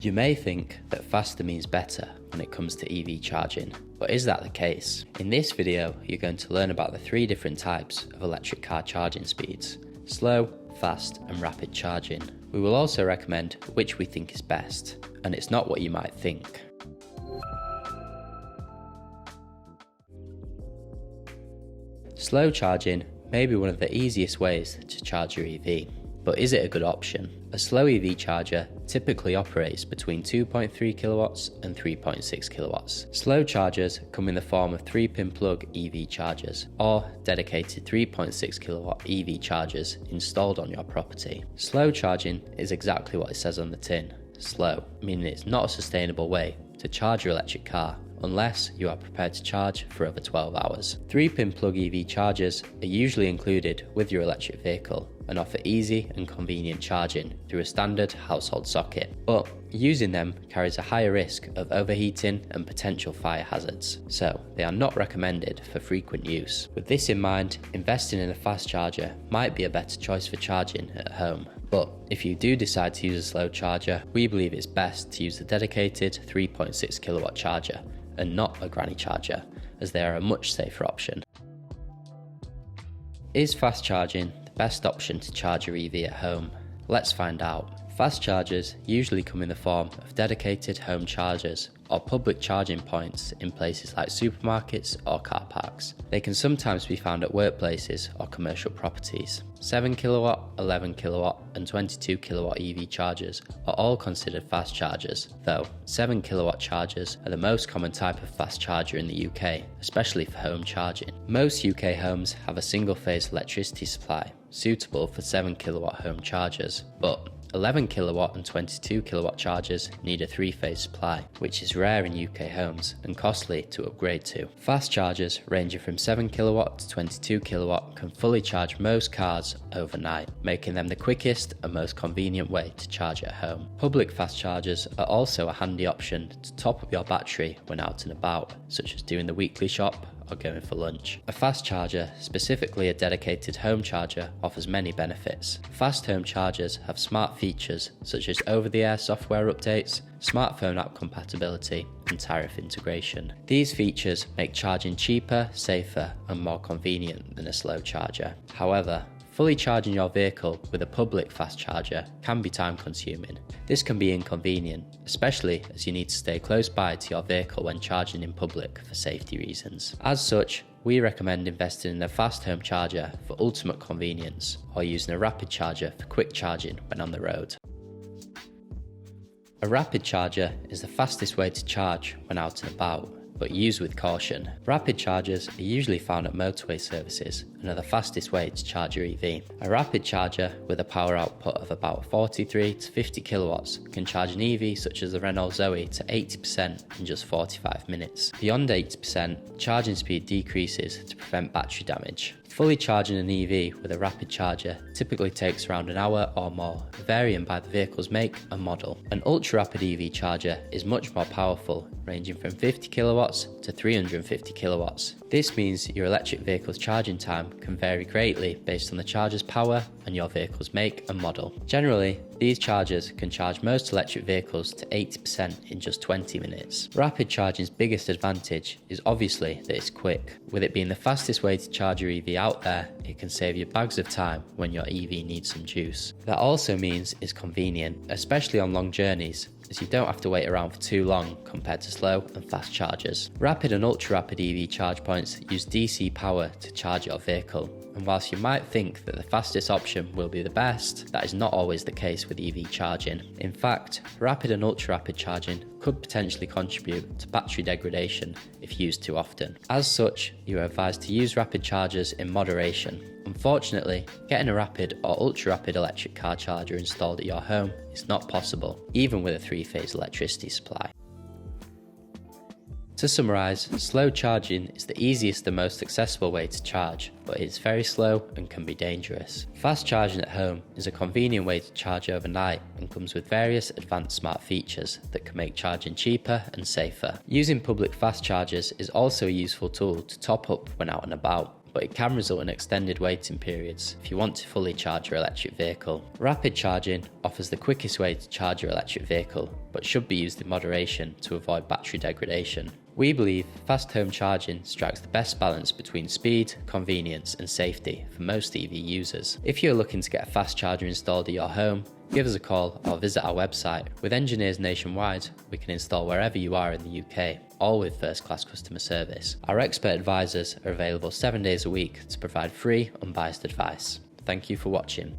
You may think that faster means better when it comes to EV charging, but is that the case? In this video, you're going to learn about the 3 different types of electric car charging speeds: slow, fast, and rapid charging. We will also recommend which we think is best, and it's not what you might think. Slow charging may be one of the easiest ways to charge your EV, but is it a good option? A slow EV charger typically operates between 2.3 kilowatts and 3.6 kilowatts. Slow chargers come in the form of 3-pin plug EV chargers or dedicated 3.6 kilowatt EV chargers installed on your property. Slow charging is exactly what it says on the tin, slow, meaning it's not a sustainable way to charge your electric car unless you are prepared to charge for over 12 hours. 3-pin plug EV chargers are usually included with your electric vehicle and offer easy and convenient charging through a standard household socket, but using them carries a higher risk of overheating and potential fire hazards, so they are not recommended for frequent use. With this in mind, investing in a fast charger might be a better choice for charging at home. But if you do decide to use a slow charger, we believe it's best to use the dedicated 3.6 kilowatt charger and not a granny charger, as they are a much safer option. Is fast charging the best option to charge your EV at home? Let's find out. Fast chargers usually come in the form of dedicated home chargers or public charging points in places like supermarkets or car parks. They can sometimes be found at workplaces or commercial properties. 7 kilowatt, 11 kilowatt and 22 kilowatt EV chargers are all considered fast chargers, though 7 kilowatt chargers are the most common type of fast charger in the UK, especially for home charging. Most UK homes have a single-phase electricity supply suitable for 7 kilowatt home chargers, but 11 kilowatt and 22 kilowatt chargers need a 3-phase supply, which is rare in UK homes and costly to upgrade to. Fast chargers ranging from 7 kilowatt to 22 kilowatt can fully charge most cars overnight, making them the quickest and most convenient way to charge at home. Public fast chargers are also a handy option to top up your battery when out and about, such as doing the weekly shop or going for lunch. A fast charger, specifically a dedicated home charger, offers many benefits. Fast home chargers have smart features such as over-the-air software updates, smartphone app compatibility, and tariff integration. These features make charging cheaper, safer, and more convenient than a slow charger. However, fully charging your vehicle with a public fast charger can be time consuming. This can be inconvenient, especially as you need to stay close by to your vehicle when charging in public for safety reasons. As such, we recommend investing in a fast home charger for ultimate convenience or using a rapid charger for quick charging when on the road. A rapid charger is the fastest way to charge when out and about, but use with caution. Rapid chargers are usually found at motorway services and are the fastest way to charge your EV. A rapid charger with a power output of about 43 to 50 kilowatts can charge an EV such as the Renault Zoe to 80% in just 45 minutes. Beyond 80%, charging speed decreases to prevent battery damage. Fully charging an EV with a rapid charger typically takes around an hour or more, varying by the vehicle's make and model. An ultra-rapid EV charger is much more powerful, ranging from 50 kilowatts to 350 kilowatts. This means your electric vehicle's charging time can vary greatly based on the charger's power and your vehicle's make and model. Generally, these chargers can charge most electric vehicles to 80% in just 20 minutes. Rapid charging's biggest advantage is obviously that it's quick. With it being the fastest way to charge your EV out there, it can save you bags of time when your EV needs some juice. That also means it's convenient, especially on long journeys, as you don't have to wait around for too long compared to slow and fast chargers. Rapid and ultra-rapid EV charge points use DC power to charge your vehicle, and whilst you might think that the fastest option will be the best, that is not always the case with EV charging. In fact, rapid and ultra-rapid charging could potentially contribute to battery degradation if used too often. As such, you are advised to use rapid chargers in moderation. Unfortunately, getting a rapid or ultra-rapid electric car charger installed at your home is not possible, even with a 3-phase electricity supply. To summarise, slow charging is the easiest and most accessible way to charge, but it is very slow and can be dangerous. Fast charging at home is a convenient way to charge overnight and comes with various advanced smart features that can make charging cheaper and safer. Using public fast chargers is also a useful tool to top up when out and about, but it can result in extended waiting periods if you want to fully charge your electric vehicle. Rapid charging offers the quickest way to charge your electric vehicle, but should be used in moderation to avoid battery degradation. We believe fast home charging strikes the best balance between speed, convenience and safety for most EV users. If you're looking to get a fast charger installed at your home, give us a call or visit our website. With engineers nationwide, we can install wherever you are in the UK, all with first-class customer service. Our expert advisors are available 7 days a week to provide free, unbiased advice. Thank you for watching.